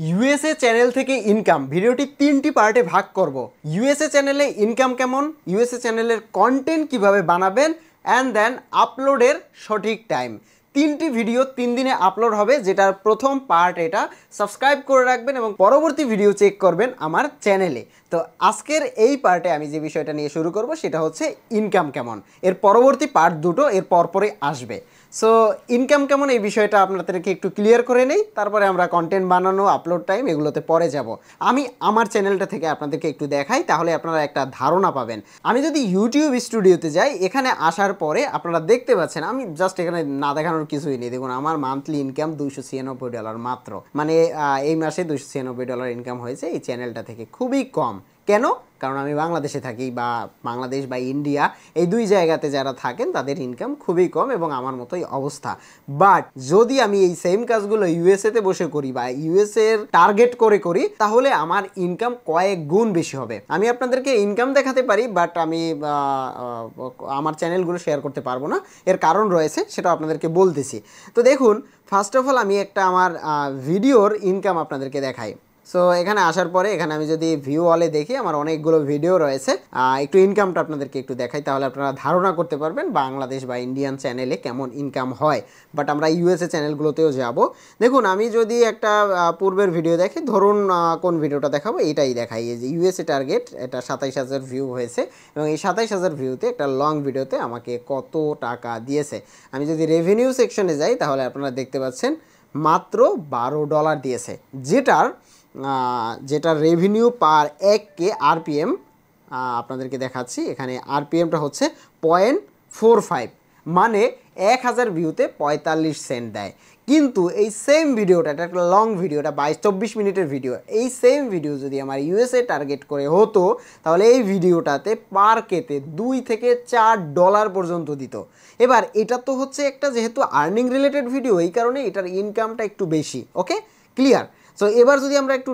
USA channel থেকে income ভিডিওটি তিনটি পার্টে ভাগ করব। ইউএসএ চ্যানেলে ইনকাম কেমন, ইউএসএ চ্যানেলের কন্টেন্ট কিভাবে বানাবেন, অ্যান্ড দেন আপলোডের সঠিক টাইম। তিনটি ভিডিও 3 দিনে আপলোড হবে, যেটার প্রথম পার্ট এটা। সাবস্ক্রাইব করে রাখবেন এবং পরবর্তী ভিডিও চেক করবেন আমার চ্যানেলে। তো আজকের এই পার্টে আমি যে বিষয়টা নিয়ে শুরু করব সেটা হচ্ছে ইনকাম কেমন। এর পরবর্তী পার্ট দুটো এর পরপরই আসবে। সো ইনকাম কেমন এই বিষয়টা আপনাদেরকে একটু ক্লিয়ার করে নেই, তারপরে আমরা কন্টেন্ট বানানো, আপলোড টাইম এগুলোতে পরে যাব। আমি আমার চ্যানেলটা থেকে আপনাদেরকে একটু দেখাই, তাহলে আপনারা একটা ধারণা পাবেন। আমি যদি ইউটিউব স্টুডিওতে যাই, এখানে আসার পরে আপনারা দেখতে পাচ্ছেন, আমি জাস্ট এখানে না দেখানোর কিছুই নেই। দেখুন আমার মান্থলি ইনকাম $296 মাত্র, মানে এই মাসে $296 ইনকাম হয়েছে এই চ্যানেলটা থেকে। খুবই কম। কেন? কারণ আমি বাংলাদেশে থাকি, বা বাংলাদেশ বা ইন্ডিয়া এই দুই জায়গাতে যারা থাকেন তাদের ইনকাম খুবই কম, এবং আমার মতোই অবস্থা। বাট যদি আমি এই সেম কাজগুলো ইউএসএতে বসে করি বা ইউএসএর টার্গেট করে করি, তাহলে আমার ইনকাম কয়েক গুণ বেশি হবে। আমি আপনাদেরকে ইনকাম দেখাতে পারি, বাট আমি আমার চ্যানেলগুলো শেয়ার করতে পারবো না। এর কারণ রয়েছে, সেটা আপনাদেরকে বলতেছি। তো দেখুন, ফার্স্ট অফ অল আমি একটা আমার ভিডিওর ইনকাম আপনাদেরকে দেখাই। সো এখানে আসার পরে এখানে আমি যদি ভিউ অলে দেখি, আমার অনেকগুলো ভিডিও রয়েছে। একটু ইনকামটা আপনাদেরকে একটু দেখাই, তাহলে আপনারা ধারণা করতে পারবেন বাংলাদেশ বা ইন্ডিয়ান চ্যানেলে কেমন ইনকাম হয়। বাট আমরা ইউএসএ চ্যানেলগুলোতেও যাব। দেখুন, আমি যদি একটা পূর্বের ভিডিও দেখি, ধরুন কোন ভিডিওটা দেখাবো, এইটাই দেখাই। এই যে ইউএসএ টার্গেট, এটা 27,000 ভিউ হয়েছে, এবং এই 27,000 ভিউতে একটা লং ভিডিওতে আমাকে কত টাকা দিয়েছে। আমি যদি রেভিনিউ সেকশনে যাই, তাহলে আপনারা দেখতে পাচ্ছেন মাত্র $12 দিয়েছে, যেটার রেভিনিউ পার 1K আরপিএম আপনাদেরকে দেখাচ্ছি। এখানে আরপিএমটা হচ্ছে 0.45, মানে 1000 ভিউতে 45 সেন্ট দেয়। কিন্তু এই সেম ভিডিওটা, এটা একটা লং ভিডিওটা 22-24 মিনিটের ভিডিও, এই সেম ভিডিও যদি আমার ইউএসএ টার্গেট করে হতো, তাহলে এই ভিডিওটাতে পার কেতে $2 থেকে $4 পর্যন্ত দিত। এবার এটা তো হচ্ছে একটা, যেহেতু আর্নিং রিলেটেড ভিডিও, এই কারণে এটার ইনকামটা একটু বেশি। ওকে, ক্লিয়ার? সো এবার যদি আমরা একটু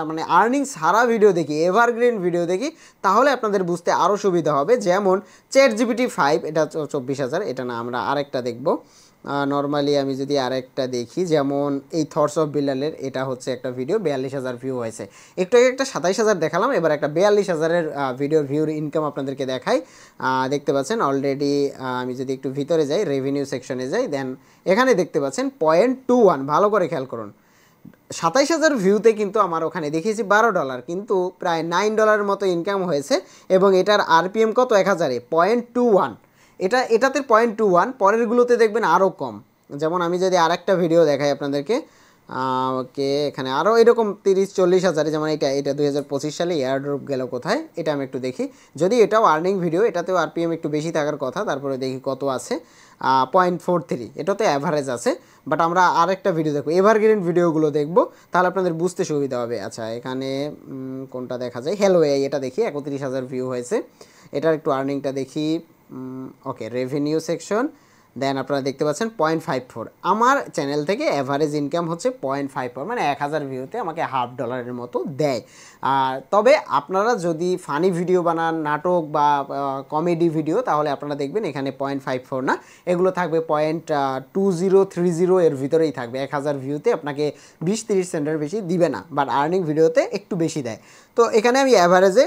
মানে আর্নিং ছাড়া ভিডিও দেখি, এভারগ্রিন ভিডিও দেখি, তাহলে আপনাদের বুঝতে আরও সুবিধা হবে। যেমন ChatGPT 5, এটা 24,000, এটা না, আমরা আরেকটা দেখব। নর্মালি আমি যদি আরেকটা দেখি, যেমন এই থটস অফ বিলালের, এটা হচ্ছে একটা ভিডিও, 42,000 ভিউ হয়েছে। একটু আগে একটা 27,000 দেখালাম, এবার একটা 42,000-এর ভিউর ইনকাম আপনাদেরকে দেখাই। দেখতে পাচ্ছেন অলরেডি। আমি যদি একটু ভিতরে যাই, রেভিনিউ সেকশনে যাই, দেন এখানে দেখতে পাচ্ছেন 0.21, ভালো করে খেয়াল করুন। 27,000 ভিউতে কিন্তু আমার ওখানে দেখিয়েছি $12, কিন্তু প্রায় $9 মতো ইনকাম হয়েছে, এবং এটার আরপিএম কত? 1000-এ 0.21। এটাতে 0.21, পরেরগুলোতে দেখবেন আরও কম। যেমন আমি যদি আরেকটা ভিডিও দেখাই আপনাদেরকে, ওকে, এখানে আরও এরকম 30-40 হাজারে, যেমন এটা 2025 সালে এয়ারড্রপ গেল কোথায়, এটা আমি একটু দেখি। যদি এটাও আর্নিং ভিডিও, এটাতেও আরপিএম একটু বেশি থাকার কথা, তারপরে দেখি কত আছে, 0.43, এটাতে অ্যাভারেজ আছে। বাট আমরা আরেকটা ভিডিও দেখবো, এভারগ্রিন ভিডিওগুলো দেখবো, তাহলে আপনাদের বুঝতে সুবিধা হবে। আচ্ছা, এখানে কোনটা দেখা যায়? হ্যালো এআই, এটা দেখি, 31,000 ভিউ হয়েছে। এটার একটু আর্নিংটা দেখি। ওকে, রেভিনিউ সেকশন, দেন আপনারা দেখতে পাচ্ছেন 0.54। আমার চ্যানেল থেকে অ্যাভারেজ ইনকাম হচ্ছে 0.54, মানে 1000 ভিউতে আমাকে $50 মতো দেয়। তবে আপনারা যদি ফানি ভিডিও বানান, নাটক বা কমেডি ভিডিও, তাহলে আপনারা দেখবেন এখানে 0.54 না, এগুলো থাকবে 0.2030, এর ভিতরেই থাকবে। 1000 ভিউতে আপনাকে 20-30 সেন্টের বেশি দিবে না, বাট আর্নিং ভিডিওতে একটু বেশি দেয়। তো এখানে আমি অ্যাভারেজে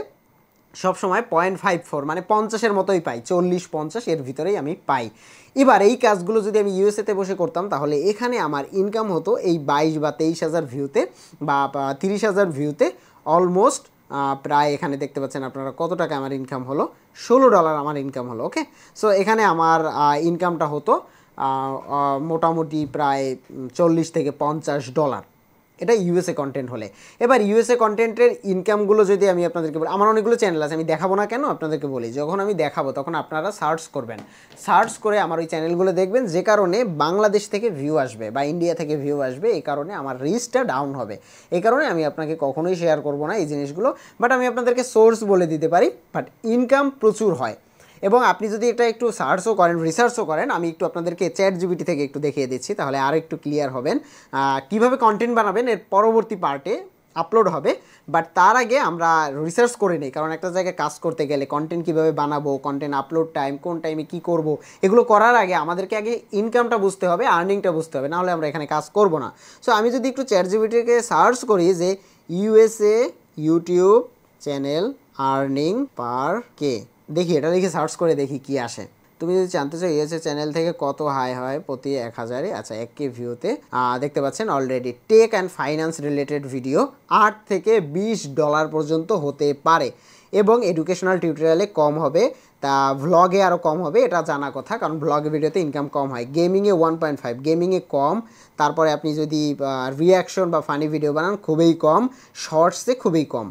সবসময় 0.54, মানে 50-এর মতোই পাই, 40-50 এর ভিতরেই আমি পাই। এবার এই কাজগুলো যদি আমি ইউএসএতে বসে করতাম, তাহলে এখানে আমার ইনকাম হতো এই 22 বা 23,000 ভিউতে, বা 30,000 ভিউতে অলমোস্ট প্রায়, এখানে দেখতে পাচ্ছেন আপনারা কত টাকা আমার ইনকাম হলো, $16 আমার ইনকাম হলো। ওকে, সো এখানে আমার ইনকামটা হতো মোটামুটি প্রায় $40 থেকে $50, এটা ইউএসএ কন্টেন্ট হলে। এবার ইউএসএ কন্টেন্টের ইনকামগুলো যদি আমি আপনাদেরকে বলি, আমার অনেকগুলো চ্যানেল আছে, আমি দেখাবো না কেন, আপনাদেরকে বলি। যখন আমি দেখাবো তখন আপনারা সার্চ করবেন, সার্চ করে আমার ওই চ্যানেলগুলো দেখবেন, যে কারণে বাংলাদেশ থেকে ভিউ আসবে বা ইন্ডিয়া থেকে ভিউ আসবে, এই কারণে আমার রিচটা ডাউন হবে। এই কারণে আমি আপনাকে কখনোই শেয়ার করবো না এই জিনিসগুলো, বাট আমি আপনাদেরকে সোর্স বলে দিতে পারি। বাট ইনকাম প্রচুর হয়, এবং আপনি যদি এটা একটু সার্চও করেন, রিসার্চও করেন, আমি একটু আপনাদেরকে ChatGPT থেকে একটু দেখিয়ে দিচ্ছি, তাহলে আরও একটু ক্লিয়ার হবেন কীভাবে কন্টেন্ট বানাবেন। এর পরবর্তী পার্টে আপলোড হবে। বাট তার আগে আমরা রিসার্চ করে নিই, কারণ একটা জায়গায় কাজ করতে গেলে কন্টেন্ট কীভাবে বানাবো, কন্টেন্ট আপলোড টাইম, কোন টাইমে কী করব, এগুলো করার আগে আমাদেরকে আগে ইনকামটা বুঝতে হবে, আর্নিংটা বুঝতে হবে, নাহলে আমরা এখানে কাজ করব না। সো আমি যদি একটু চ্যাটজিপিটিকে সার্চ করি যে ইউএসএ ইউটিউব চ্যানেল আর্নিং পার কে, দেখি এটা লিখে সার্চ করে দেখি কি আসে। তুমি যদি জানতে চাও ইউএসএ চ্যানেল থেকে কত হাই হয় প্রতি 1000-এ, আচ্ছা 1K ভিউতে, দেখতে পাচ্ছেন already tech and finance related video $8 থেকে $20 পর্যন্ত হতে পারে, এবং এডুকেশনাল টিউটোরিয়ালে কম হবে, তা ভ্লগে আরও কম হবে, এটা জানা কথা, কারণ ভ্লগ ভিডিওতে ইনকাম কম হয়। গেমিংয়ে 1.5, গেমিংয়ে কম, তারপরে আপনি যদি রিয়াকশন বা ফানি ভিডিও বানান খুবই কম, শর্টসে খুবই কম,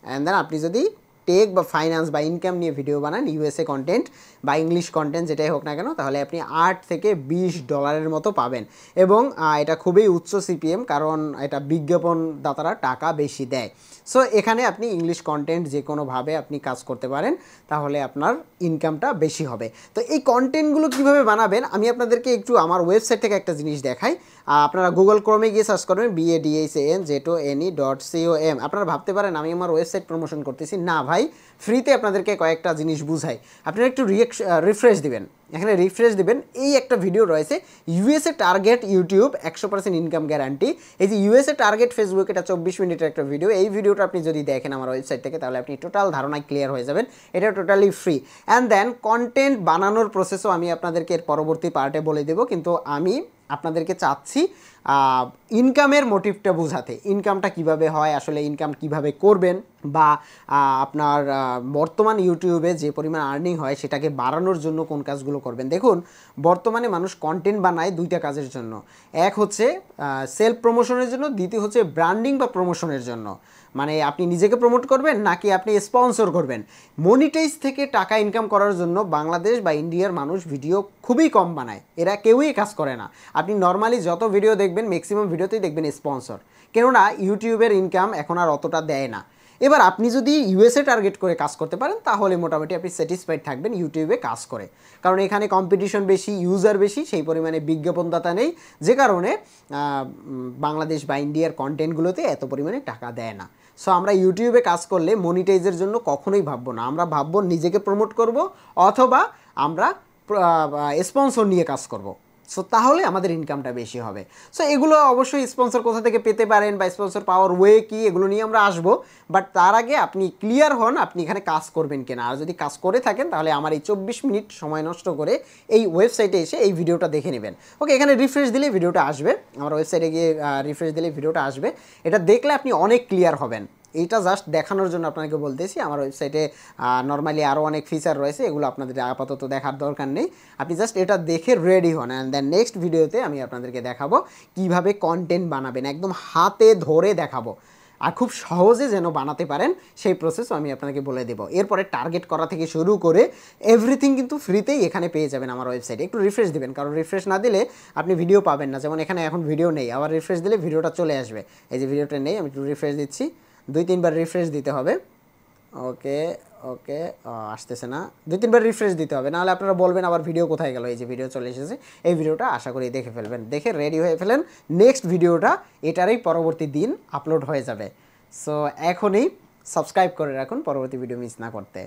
অ্যান্ড দেন আপনি যদি টেক বা ফাইন্যান্স বা ইনকাম নিয়ে ভিডিও বানান, ইউএসএ কন্টেন্ট বা ইংলিশ কন্টেন্ট যেটাই হোক না কেন, তাহলে আপনি $8 থেকে $20 মতো পাবেন। এবং এটা খুবই উচ্চ সিপিএম, কারণ এটা বিজ্ঞাপনদাতারা টাকা বেশি দেয়। সো এখানে আপনি ইংলিশ কন্টেন্ট যে কোনোভাবে আপনি কাজ করতে পারেন, তাহলে আপনার ইনকামটা বেশি হবে। তো এই কন্টেন্টগুলো কীভাবে বানাবেন আমি আপনাদেরকে একটু আমার ওয়েবসাইট থেকে একটা জিনিস দেখাই। আপনারা গুগল ক্রোমে গিয়ে সার্চ করবেন BADHANZONE.com। আপনারা ভাবতে পারেন আমি আমার ওয়েবসাইট প্রমোশন করতেছি, না ভাই, ফ্রিতে আপনাদেরকে কয়েকটা জিনিস বুঝাই। আপনারা একটু রিফ্রেশ দিবেন, এখানে রিফ্রেশ দিবেন, এই একটা ভিডিও রয়েছে USA target YouTube 100% income guarantee. এই যে ইউএসএ টার্গেট ফেসবুক, এটা 24 মিনিটের একটা ভিডিও। এই ভিডিওটা আপনি যদি দেখেন আমার ওয়েবসাইট থেকে, তাহলে আপনি টোটাল ধারণায় ক্লিয়ার হয়ে যাবেন। এটা totally free. And then content বানানোর প্রসেসও আমি আপনাদেরকে এর পরবর্তী পার্টে বলে দেবো, কিন্তু আমি আপনাদেরকে চাচ্ছি ইনকামের মোটিভটা বোঝাতে, ইনকামটা কিভাবে হয়, আসলে ইনকাম কিভাবে করবেন, বা আপনার বর্তমান ইউটিউবে যে পরিমাণ আর্নিং হয় সেটাকে বাড়ানোর জন্য কোন কাজগুলো করবেন। দেখুন, বর্তমানে মানুষ কন্টেন্ট বানায় দুইটা কাজের জন্য, এক হচ্ছে সেলফ প্রমোশনের জন্য, দ্বিতীয় হচ্ছে ব্র্যান্ডিং বা প্রমোশনের জন্য। মানে আপনি নিজেকে প্রমোট করবেন নাকি আপনি স্পন্সর করবেন। মনিটাইজ থেকে টাকা ইনকাম করার জন্য বাংলাদেশ বা ইন্ডিয়ার মানুষ ভিডিও খুবই কম বানায়, এরা কেউই কাজ করে না। আপনি নর্মালি যত ভিডিও দেখবেন ম্যাক্সিমাম ভিডিওতেই দেখবেন স্পন্সর, কেননা ইউটিউবের ইনকাম এখন আর অতটা দেয় না। এবার আপনি যদি ইউএসএ টার্গেট করে কাজ করতে পারেন, তাহলে মোটামুটি আপনি স্যাটিসফাইড থাকবেন ইউটিউবে কাজ করে, কারণ এখানে কম্পিটিশন বেশি, ইউজার বেশি, সেই পরিমাণে বিজ্ঞাপনদাতা নেই, যে কারণে বাংলাদেশ বা ইন্ডিয়ার কন্টেন্টগুলোতে এত পরিমাণে টাকা দেয় না। সো আমরা ইউটিউবে কাজ করলে মনিটাইজের জন্য কখনোই ভাববো না, আমরা ভাববো নিজেকে প্রমোট করব, অথবা আমরা স্পন্সর নিয়ে কাজ করব। সো তাহলে আমাদের ইনকামটা বেশি হবে। সো এগুলো অবশ্যই স্পন্সর কোথা থেকে পেতে পারেন বা স্পন্সর পাওয়ার ওয়ে কী, এগুলো নিয়ে আমরা আসবো। বাট তার আগে আপনি ক্লিয়ার হন আপনি এখানে কাজ করবেন কিনা। আর যদি কাজ করে থাকেন, তাহলে আমার এই 24 মিনিট সময় নষ্ট করে এই ওয়েবসাইটে এসে এই ভিডিওটা দেখে নেবেন। ওকে, এখানে রিফ্রেশ দিলে ভিডিওটা আসবে, আমার ওয়েবসাইটে গিয়ে রিফ্রেশ দিলে ভিডিওটা আসবে। এটা দেখলে আপনি অনেক ক্লিয়ার হবেন। এইটা জাস্ট দেখানোর জন্য আপনাকে বলতেছি, আমার ওয়েবসাইটে নর্মালি আরও অনেক ফিচার রয়েছে, এগুলো আপনাদের আপাতত দেখার দরকার নেই। আপনি জাস্ট এটা দেখে রেডি হন, অ্যান্ড দেন নেক্সট ভিডিওতে আমি আপনাদেরকে দেখাবো কিভাবে কন্টেন্ট বানাবেন, একদম হাতে ধরে দেখাবো, আর খুব সহজে যেন বানাতে পারেন সেই প্রসেসও আমি আপনাকে বলে দেবো। এরপরে টার্গেট করা থেকে শুরু করে এভরিথিং কিন্তু ফ্রিতেই এখানে পেয়ে যাবেন আমার ওয়েবসাইটে। একটু রিফ্রেশ দিবেন, কারণ রিফ্রেশ না দিলে আপনি ভিডিও পাবেন না। যেমন এখানে এখন ভিডিও নেই, আবার রিফ্রেশ দিলে ভিডিওটা চলে আসবে। এই যে ভিডিওটা নেই, আমি একটু রিফ্রেশ দিচ্ছি, 2-3 বার রিফ্রেশ দিতে হবে। ওকে ওকে, আসতেছে না, 2-3 বার রিফ্রেশ দিতে হবে, নাহলে আপনারা বলবেন আবার ভিডিও কোথায় গেল। এই যে ভিডিও চলে এসেছে, এই ভিডিওটা আশা করি দেখে ফেলবেন, দেখে রেডি হয়ে ফেলেন। নেক্সট ভিডিওটা এটারই পরবর্তী দিন আপলোড হয়ে যাবে। সো এখনই সাবস্ক্রাইব করে রাখুন পরবর্তী ভিডিও মিস না করতে।